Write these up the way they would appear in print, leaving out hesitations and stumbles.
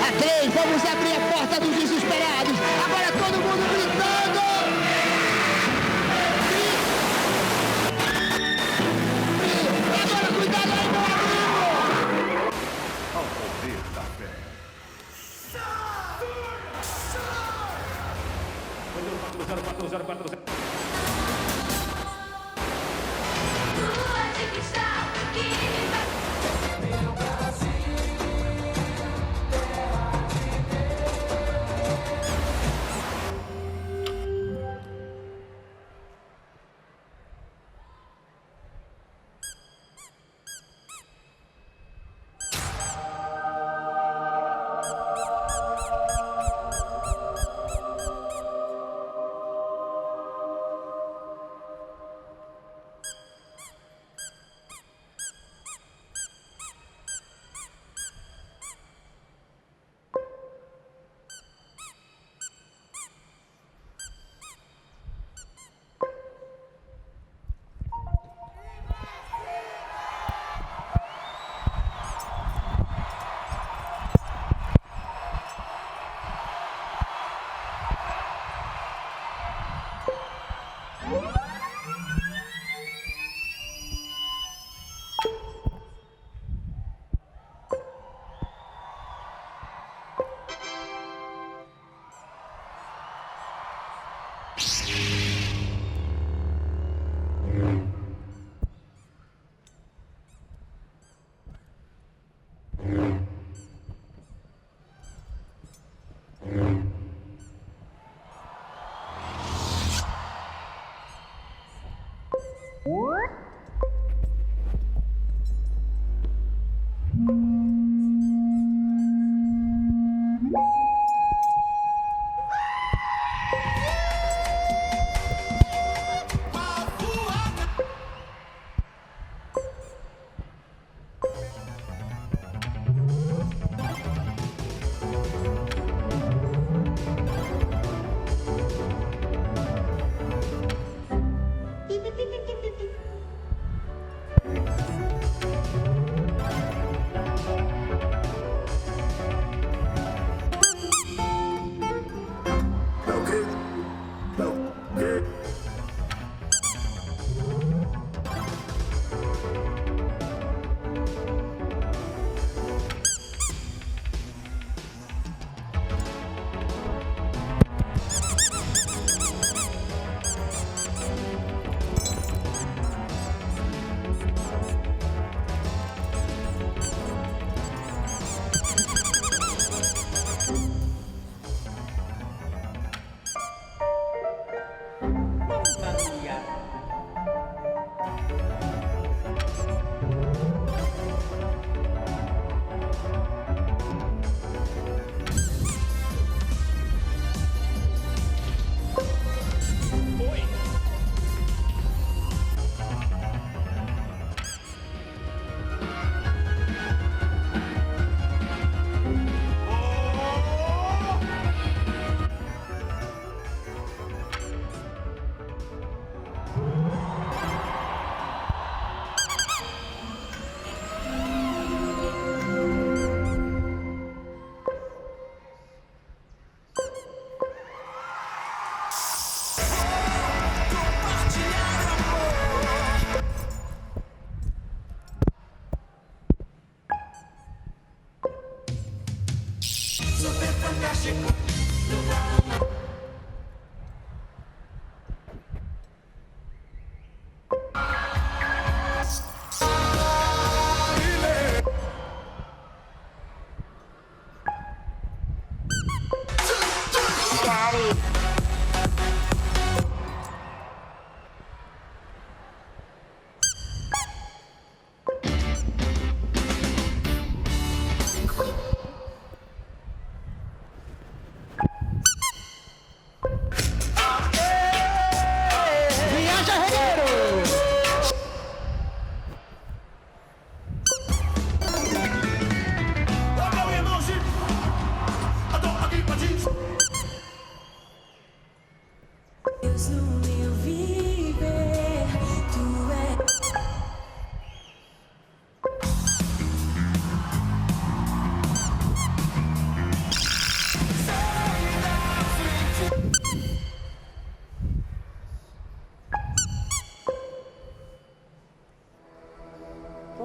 A 3, vamos abrir a porta dos desesperados. Agora todo mundo gritando. Agora cuidado aí, meu amigo. Ao poder da fé.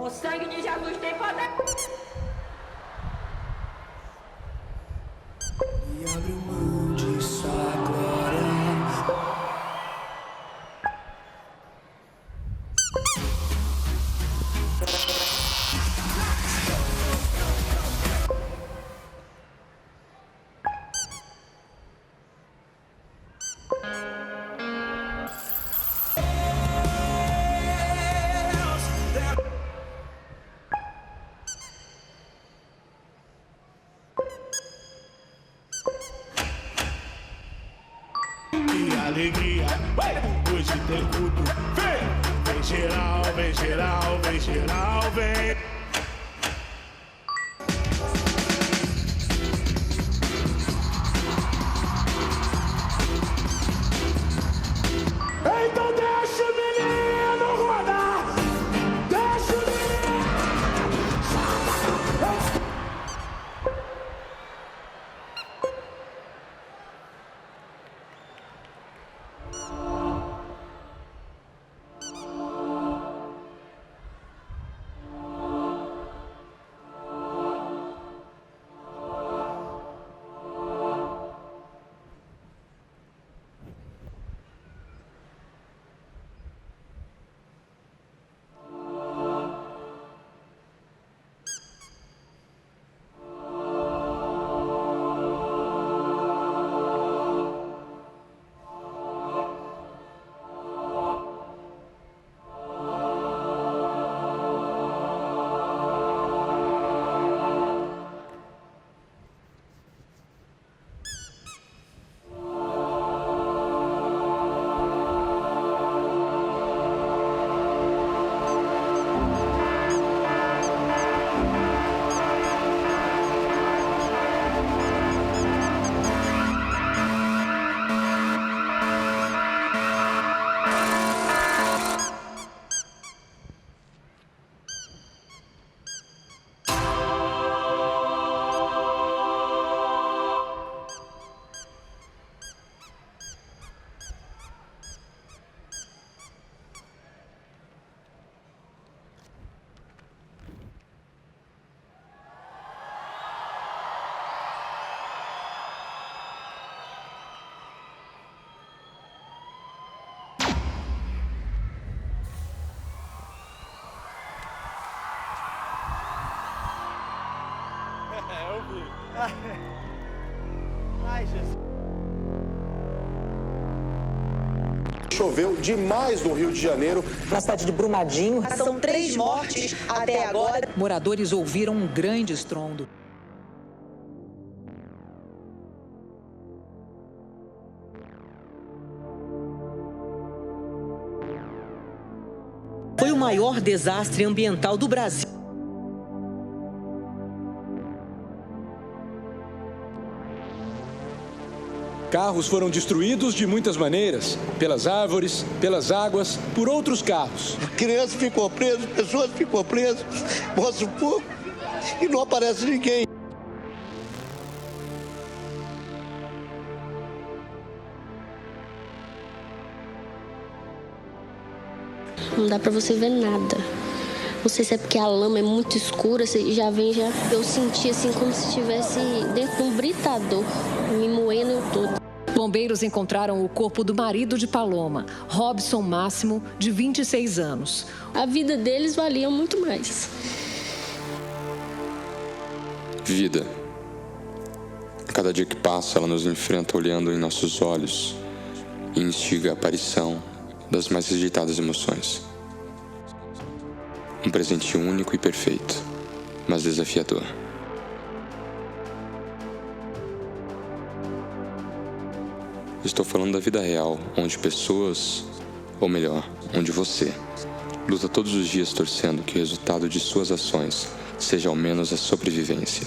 O sangue de Jesus tem poder. E abre mão de sua glória. Que alegria, hoje tem culto. Vem geral, vem geral, vem geral, vem. Então deixa o menino rodar, deixa o menino. Choveu demais no Rio de Janeiro. Na cidade de Brumadinho, são 3 mortes até agora. moradores ouviram um grande estrondo. Foi o maior desastre ambiental do Brasil. Carros foram destruídos de muitas maneiras, pelas árvores, pelas águas, por outros carros. Criança ficou presa, pessoas ficou presas, mostra o fogo e não aparece ninguém. Não dá pra você ver nada. Não sei se é porque a lama é muito escura, você já vem já. Eu senti assim como se estivesse dentro de um britador, me moendo eu todo. Bombeiros encontraram o corpo do marido de Paloma, Robson Máximo, de 26 anos. A vida deles valia muito mais. Vida. A cada dia que passa, ela nos enfrenta olhando em nossos olhos e instiga a aparição das mais rejeitadas emoções. Um presente único e perfeito, mas desafiador. Estou falando da vida real, onde pessoas, ou melhor, onde você, luta todos os dias torcendo que o resultado de suas ações seja ao menos a sobrevivência.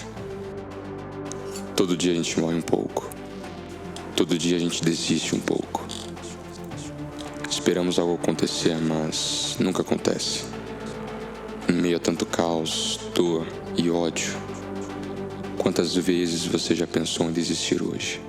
Todo dia a gente morre um pouco. Todo dia a gente desiste um pouco. Esperamos algo acontecer, mas nunca acontece. Em meio a tanto caos, dor e ódio, quantas vezes você já pensou em desistir hoje?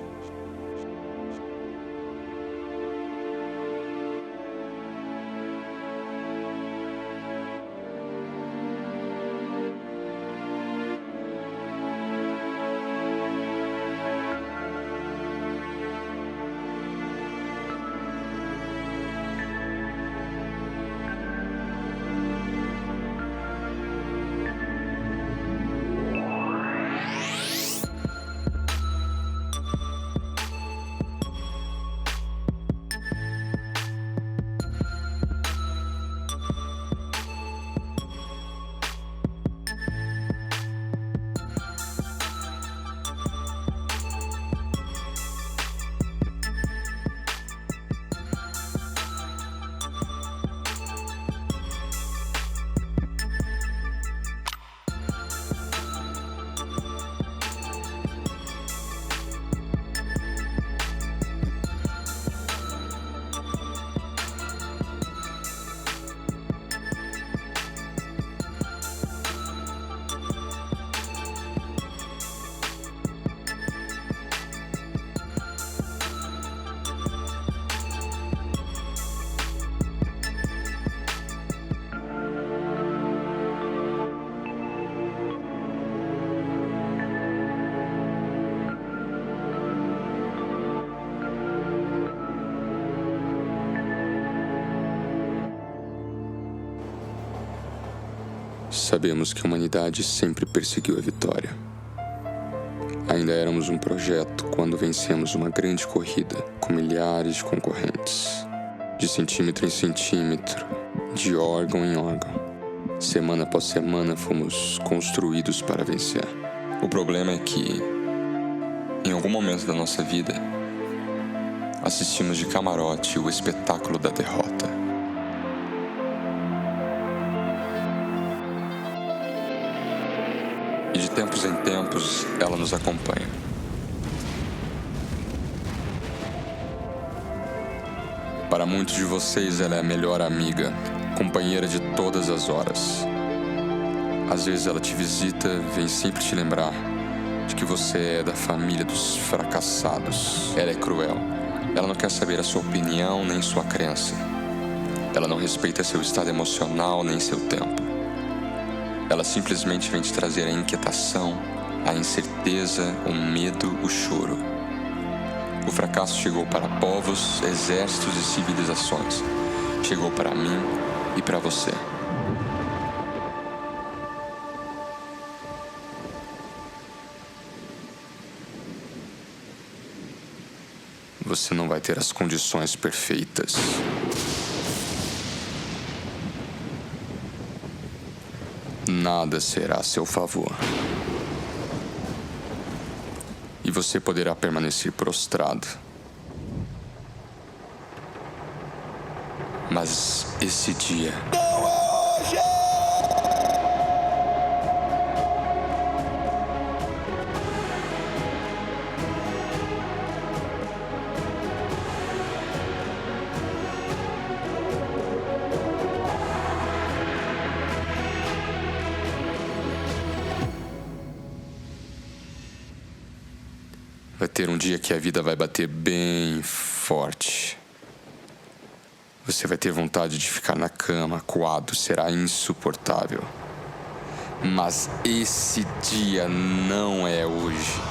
Sabemos que a humanidade sempre perseguiu a vitória. Ainda éramos um projeto quando vencemos uma grande corrida com milhares de concorrentes. De centímetro em centímetro, de órgão em órgão. Semana após semana fomos construídos para vencer. O problema é que, em algum momento da nossa vida, assistimos de camarote o espetáculo da derrota. E de tempos em tempos, ela nos acompanha. Para muitos de vocês, ela é a melhor amiga, companheira de todas as horas. Às vezes ela te visita, vem sempre te lembrar de que você é da família dos fracassados. Ela é cruel. Ela não quer saber a sua opinião nem sua crença. Ela não respeita seu estado emocional nem seu tempo. Ela simplesmente vem te trazer a inquietação, a incerteza, o medo, o choro. O fracasso chegou para povos, exércitos e civilizações. Chegou para mim e para você. Você não vai ter as condições perfeitas. Nada será a seu favor. E você poderá permanecer prostrado. Mas esse dia... Vai ter um dia que a vida vai bater bem forte. Você vai ter vontade de ficar na cama, acuado, será insuportável. Mas esse dia não é hoje.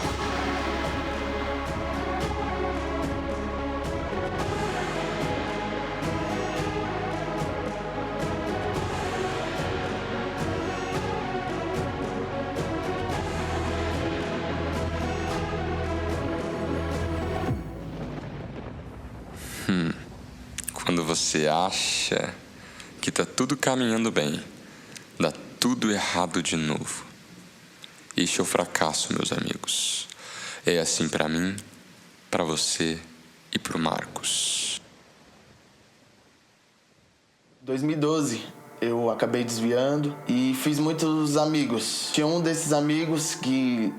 Quando você acha que tá tudo caminhando bem, dá tudo errado de novo. Este é o fracasso, meus amigos. É assim pra mim, pra você e pro Marcos. 2012, eu acabei desviando e fiz muitos amigos. Tinha um desses amigos que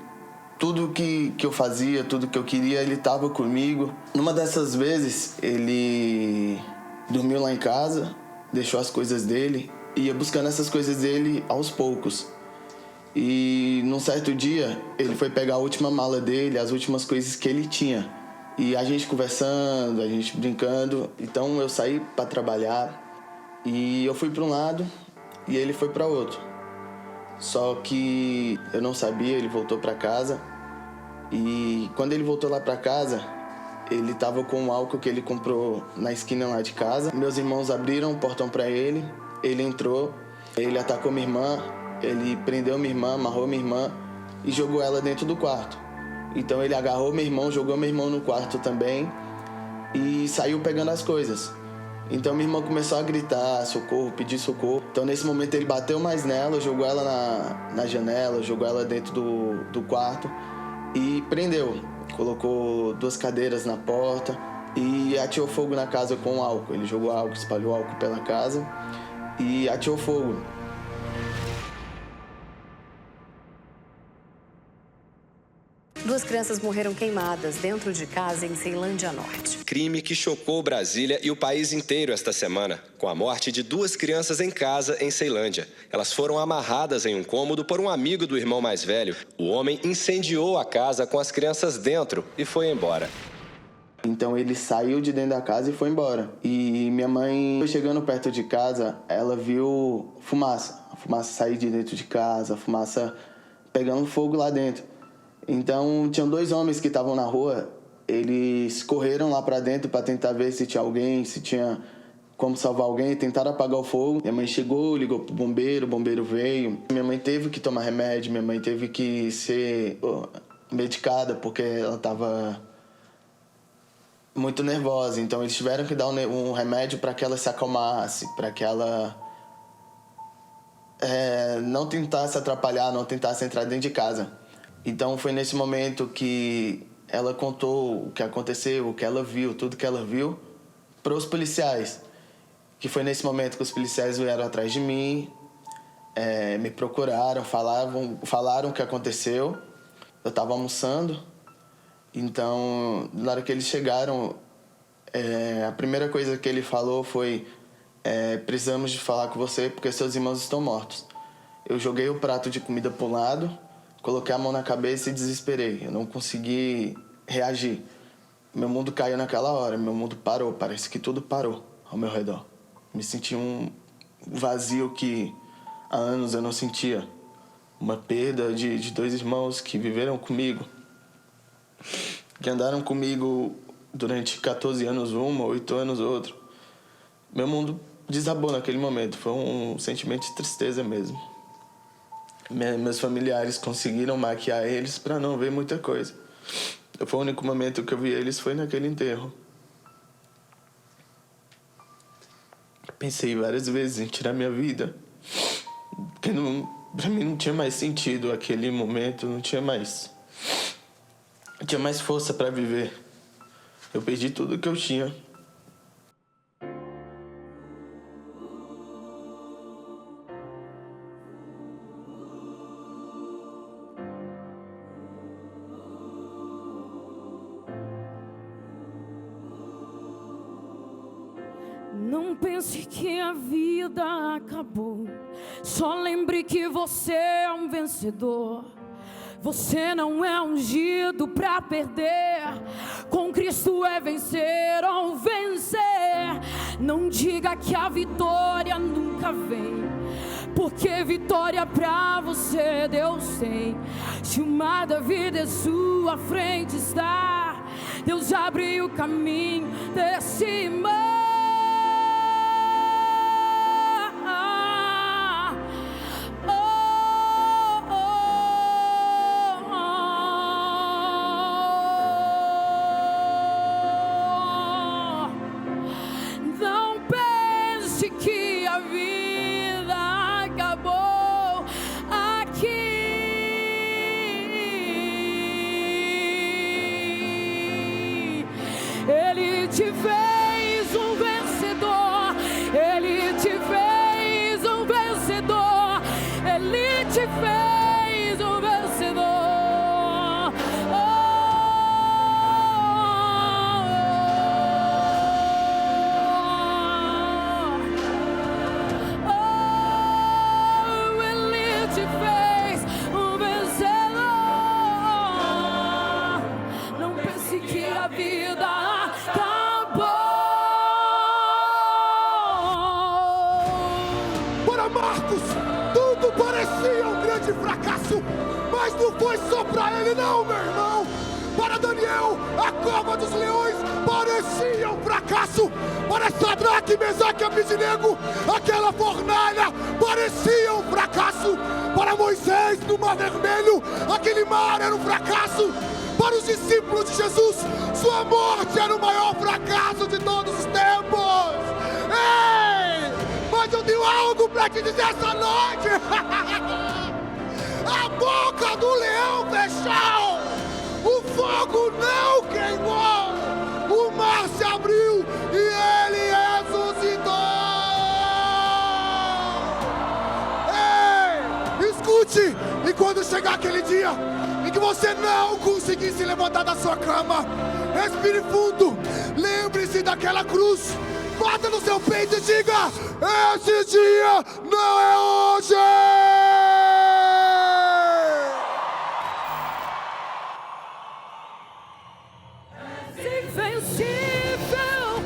tudo que eu fazia, tudo que eu queria, ele tava comigo. Numa dessas vezes, ele dormiu lá em casa, deixou as coisas dele, ia buscando essas coisas dele aos poucos. E num certo dia, ele foi pegar a última mala dele, as últimas coisas que ele tinha. E a gente conversando, a gente brincando. Então eu saí para trabalhar e eu fui para um lado e ele foi para outro. Só que eu não sabia, ele voltou para casa. E quando ele voltou lá para casa, ele tava com um álcool que ele comprou na esquina lá de casa. Meus irmãos abriram o portão para ele, ele entrou, ele atacou minha irmã, ele prendeu minha irmã, amarrou minha irmã e jogou ela dentro do quarto. Então ele agarrou meu irmão, jogou meu irmão no quarto também e saiu pegando as coisas. Então minha irmã começou a gritar socorro, pedir socorro. Então nesse momento ele bateu mais nela, jogou ela na janela, jogou ela dentro do quarto e prendeu. Colocou 2 cadeiras na porta e ateou fogo na casa com álcool. Ele jogou álcool, espalhou álcool pela casa e ateou fogo. Duas crianças morreram queimadas dentro de casa em Ceilândia Norte. Crime que chocou Brasília e o país inteiro esta semana, com a morte de 2 crianças em casa em Ceilândia. Elas foram amarradas em um cômodo por um amigo do irmão mais velho. O homem incendiou a casa com as crianças dentro e foi embora. Então ele saiu de dentro da casa e foi embora. E minha mãe, chegando perto de casa, ela viu fumaça. A fumaça sair de dentro de casa, a fumaça pegando fogo lá dentro. Então, tinham 2 homens que estavam na rua, eles correram lá pra dentro pra tentar ver se tinha alguém, se tinha como salvar alguém, tentaram apagar o fogo. Minha mãe chegou, ligou pro bombeiro, o bombeiro veio. Minha mãe teve que tomar remédio, minha mãe teve que ser medicada porque ela estava muito nervosa. Então eles tiveram que dar um remédio para que ela se acalmasse, para que ela não tentasse atrapalhar, não tentasse entrar dentro de casa. Então foi nesse momento que ela contou o que aconteceu, o que ela viu, tudo que ela viu para os policiais. Que foi nesse momento que os policiais vieram atrás de mim, me procuraram, falaram o que aconteceu. Eu estava almoçando, então na hora que eles chegaram, a primeira coisa que ele falou foi: precisamos de falar com você porque seus irmãos estão mortos. Eu joguei o prato de comida para um lado, coloquei a mão na cabeça e desesperei. Eu não consegui reagir. Meu mundo caiu naquela hora, meu mundo parou, parece que tudo parou ao meu redor. Me senti um vazio que há anos eu não sentia. Uma perda de 2 irmãos que viveram comigo, que andaram comigo durante 14 anos um, 8 anos outro. Meu mundo desabou naquele momento, foi um sentimento de tristeza mesmo. Meus familiares conseguiram maquiar eles para não ver muita coisa. Foi o único momento que eu vi eles, foi naquele enterro. Pensei várias vezes em tirar minha vida, porque pra mim não tinha mais sentido aquele momento, não tinha mais força para viver. Eu perdi tudo que eu tinha. Não pense que a vida acabou. Só lembre que você é um vencedor. Você não é ungido pra perder. Com Cristo é vencer ou vencer. Não diga que a vitória nunca vem, porque vitória pra você Deus tem. Se o mar da vida à sua frente está, Deus abre o caminho desse mar. Que a vida acabou aqui. Ele te fez um vencedor. Ele te fez um vencedor. Ele te fez um vencedor. A vida acabou. Para Marcos, tudo parecia um grande fracasso, mas não foi só para ele não, meu irmão. Para Daniel, a cova dos leões parecia um fracasso. Para Sadraque, Mesaque e Abednego, aquela fornalha parecia um fracasso. Para Moisés, no Mar Vermelho, aquele mar era um fracasso. Para os discípulos de Jesus, sua morte era o maior fracasso de todos os tempos. Ei, mas eu tenho algo para te dizer essa noite. A boca do leão fechou, o fogo não queimou, o mar se abriu e ele ressuscitou. Ei, escute, e quando chegar aquele dia em que você não conseguir se levantar da sua cama, respire fundo, lembre-se daquela cruz, bata no seu peito e diga: esse dia não é hoje! Invencível,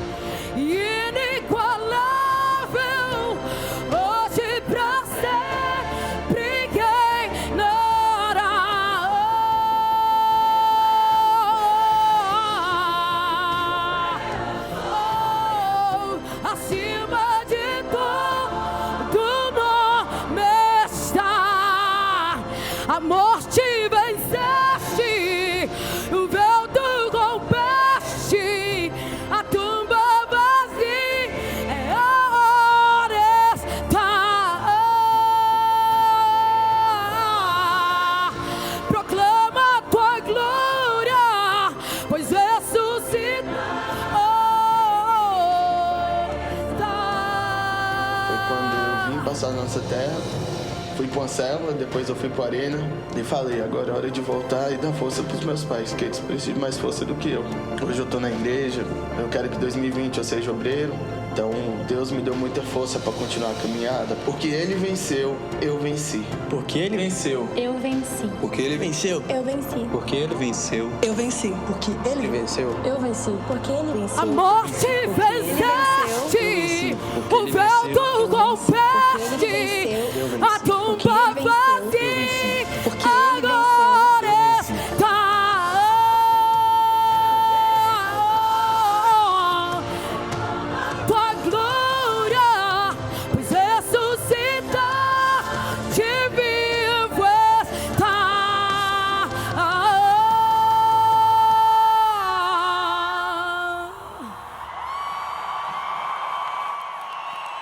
inigualável, hoje pra sempre reinará. Acima passado na nossa terra. Fui para uma célula, depois eu fui para a arena e falei, agora é hora de voltar e dar força para os meus pais, que eles precisam de mais força do que eu. Hoje eu estou na igreja, eu quero que 2020 eu seja obreiro. Então, Deus me deu muita força para continuar a caminhada. Porque Ele venceu, eu venci. Porque Ele venceu, Eu venci. porque Ele venceu, Eu venci. porque Ele venceu, Eu venci. porque Ele venceu. Eu venci. Porque ele venceu. A morte Porque ele venceu. venceste, o